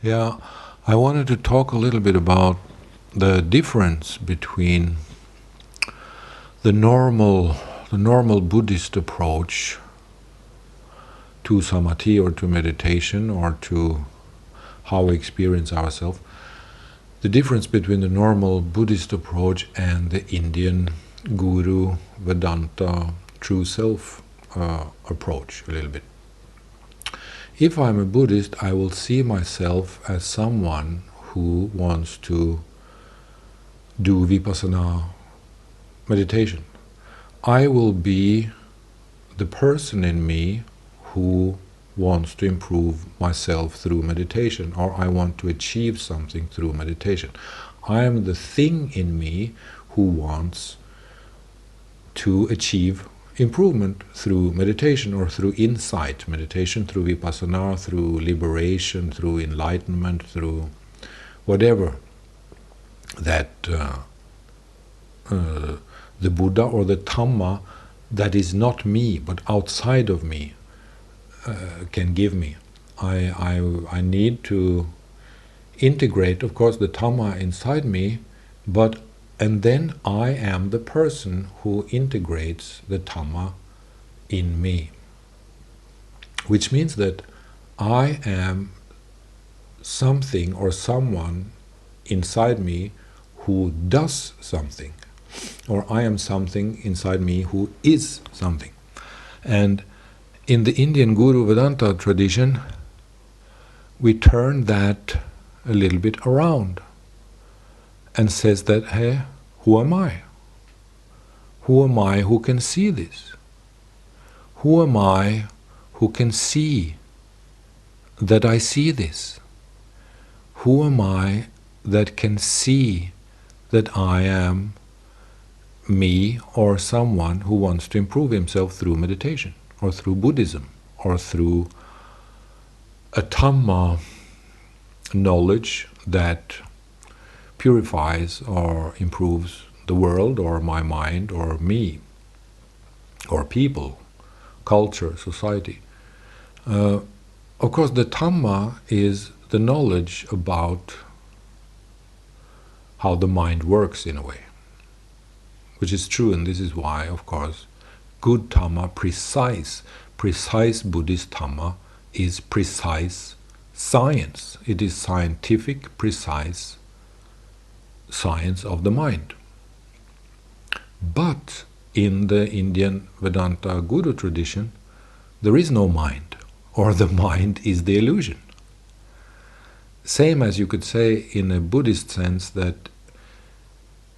Yeah, I wanted to talk a little bit about the difference between the normal Buddhist approach to samadhi or to meditation or to how we experience ourselves, the difference between the normal Buddhist approach and the Indian Guru, Vedanta, True Self approach a little bit. If I'm a Buddhist, I will see myself as someone who wants to do vipassana meditation. I will be the person in me who wants to improve myself through meditation, or I want to achieve something through meditation. I am the thing in me who wants to achieve improvement through meditation or through insight meditation, through vipassana, through liberation, through enlightenment, through whatever that the Buddha or the Dhamma that is not me but outside of me can give me. I need to integrate, of course, the Dhamma inside me, and then I am the person who integrates the Dhamma in me. Which means that I am something or someone inside me who does something, or I am something inside me who is something. And in the Indian Guru Vedanta tradition, we turn that a little bit around and says that, hey, who am I? Who am I who can see this? Who am I who can see that I see this? Who am I that can see that I am me or someone who wants to improve himself through meditation or through Buddhism or through a Dhamma knowledge that purifies or improves the world or my mind or me or people, culture, society. Of course, the Dhamma is the knowledge about how the mind works in a way, which is true, and this is why, of course, good Dhamma, precise Buddhist Dhamma is precise science. It is scientific, precise science of the mind. But in the Indian Vedanta Guru tradition, there is no mind, or the mind is the illusion. Same as you could say in a Buddhist sense that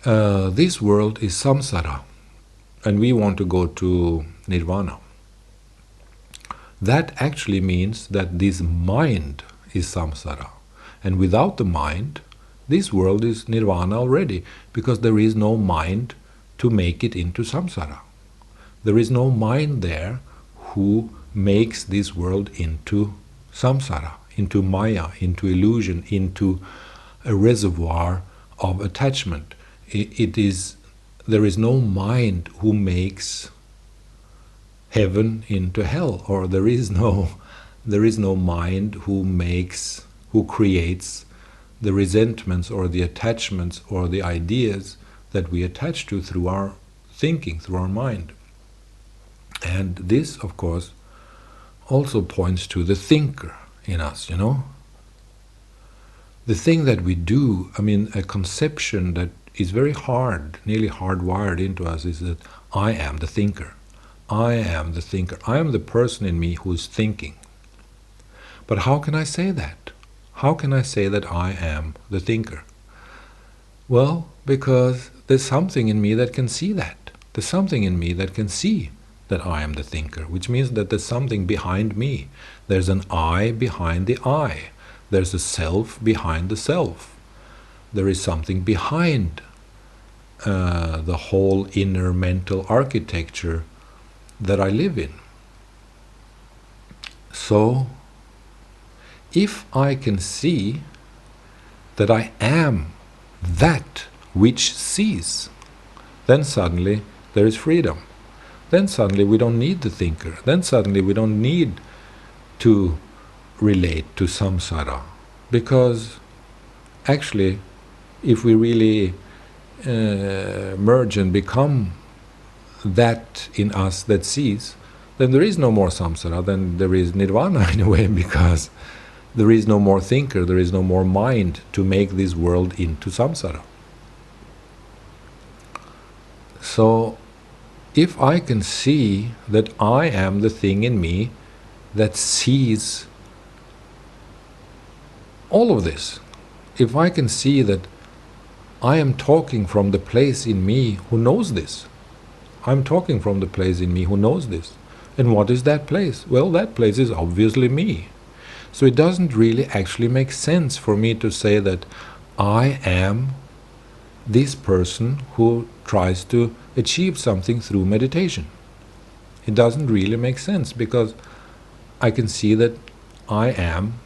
this world is samsara, and we want to go to nirvana. That actually means that this mind is samsara, and without the mind, this world is nirvana already, because there is no mind to make it into samsara. There is no mind there who makes this world into samsara, into maya, into illusion, into a reservoir of attachment. There is no mind who makes heaven into hell, or there is no mind who creates the resentments or the attachments or the ideas that we attach to through our thinking, through our mind. And this, of course, also points to the thinker in us, you know. The thing that we do, I mean, a conception that is very hard, nearly hardwired into us, is that I am the thinker. I am the thinker. I am the person in me who is thinking. But how can I say that? How can I say that I am the thinker? Well, because there's something in me that can see that. There's something in me that can see that I am the thinker, which means that there's something behind me. There's an I behind the I. There's a self behind the self. There is something behind the whole inner mental architecture that I live in. So, if I can see that I am that which sees, then suddenly there is freedom. Then suddenly we don't need the thinker. Then suddenly we don't need to relate to samsara. Because actually, if we really merge and become that in us that sees, then there is no more samsara, then there is nirvana in a way, because there is no more thinker, there is no more mind to make this world into samsara. So, if I can see that I am the thing in me that sees all of this, if I can see that I am talking from the place in me who knows this, I'm talking from the place in me who knows this. And what is that place? Well, that place is obviously me. So it doesn't really actually make sense for me to say that I am this person who tries to achieve something through meditation. It doesn't really make sense, because I can see that I am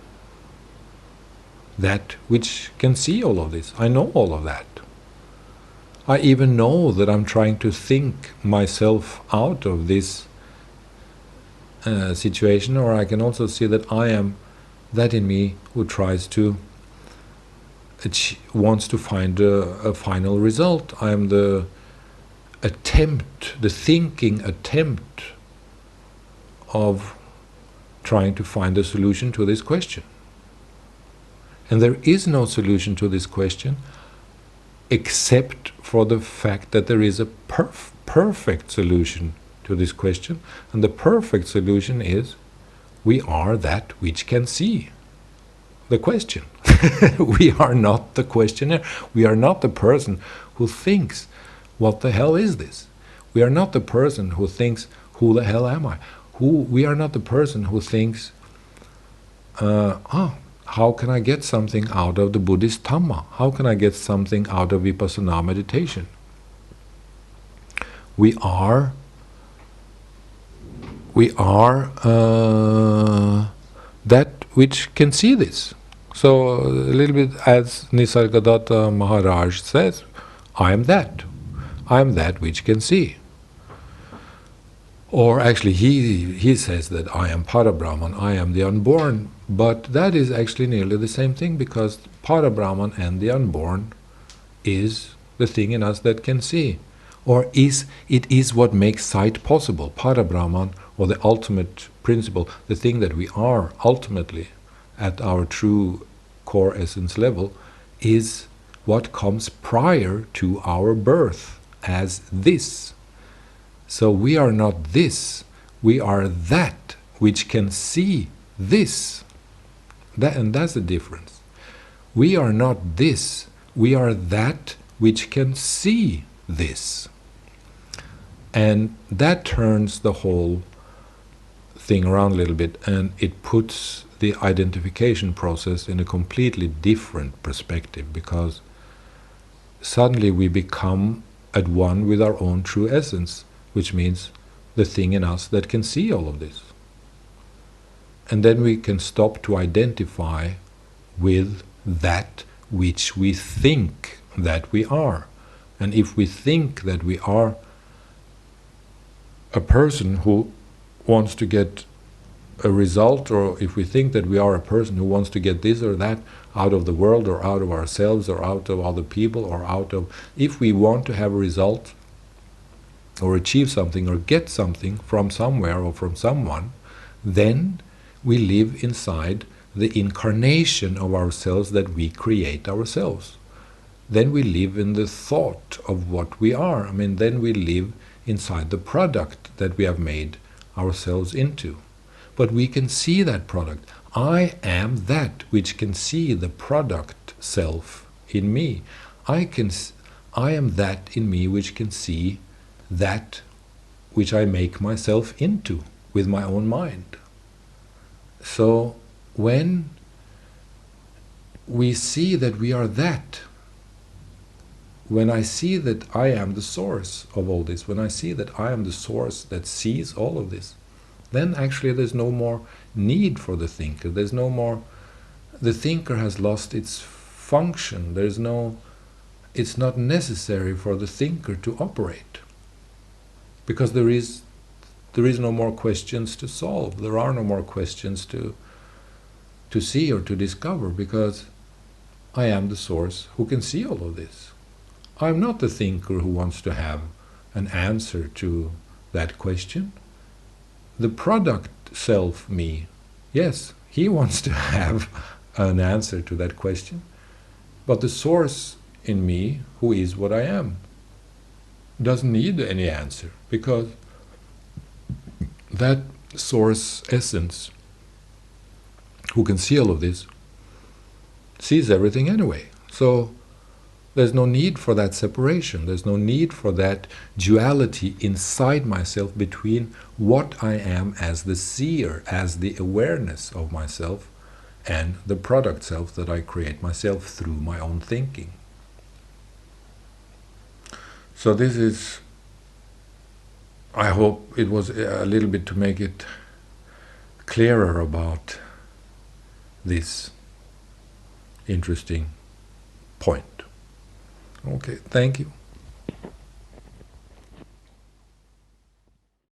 that which can see all of this. I know all of that. I even know that I'm trying to think myself out of this situation, or I can also see that I am that in me who tries to wants to find a final result. I am the attempt, the thinking attempt of trying to find a solution to this question. And there is no solution to this question except for the fact that there is a perfect solution to this question, and the perfect solution is we are that which can see the question. We are not the questioner. We are not the person who thinks, what the hell is this? We are not the person who thinks, who the hell am I? We are not the person who thinks, how can I get something out of the Buddhist Dhamma? How can I get something out of Vipassana meditation? We are that which can see this. So a little bit as Nisargadatta Maharaj says, I am that. I am that which can see. Or actually he says that I am Parabrahman, I am the unborn, but that is actually nearly the same thing, because Parabrahman and the unborn is the thing in us that can see. Or it is what makes sight possible. Parabrahman, or the ultimate principle, the thing that we are ultimately at our true core essence level, is what comes prior to our birth as this. So we are not this, we are that which can see this. And that's the difference. We are not this, we are that which can see this. And that turns the whole thing around a little bit, and it puts the identification process in a completely different perspective, because suddenly we become at one with our own true essence, which means the thing in us that can see all of this. And then we can stop to identify with that which we think that we are. And if we think that we are a person who wants to get a result, or if we think that we are a person who wants to get this or that out of the world, or out of ourselves, or out of other people, or out of... If we want to have a result, or achieve something, or get something from somewhere or from someone, then we live inside the incarnation of ourselves that we create ourselves. Then we live in the thought of what we are. I mean, then we live inside the product that we have made ourselves into. But we can see that product. I am that which can see the product self in me. I am that in me which can see that which I make myself into with my own mind. So when we see that we are that, when I see that I am the source of all this, when I see that I am the source that sees all of this, then actually there's no more need for the thinker. There's no more... The thinker has lost its function. There's no... It's not necessary for the thinker to operate, because there is no more questions to solve. There are no more questions to to see or to discover, because I am the source who can see all of this. I'm not the thinker who wants to have an answer to that question. The product self, me, yes, he wants to have an answer to that question. But the source in me, who is what I am, doesn't need any answer, because that source essence, who can see all of this, sees everything anyway. So there's no need for that separation. There's no need for that duality inside myself between what I am as the seer, as the awareness of myself, and the product self that I create myself through my own thinking. So this is, I hope it was a little bit to make it clearer about this interesting point. Okay, thank you.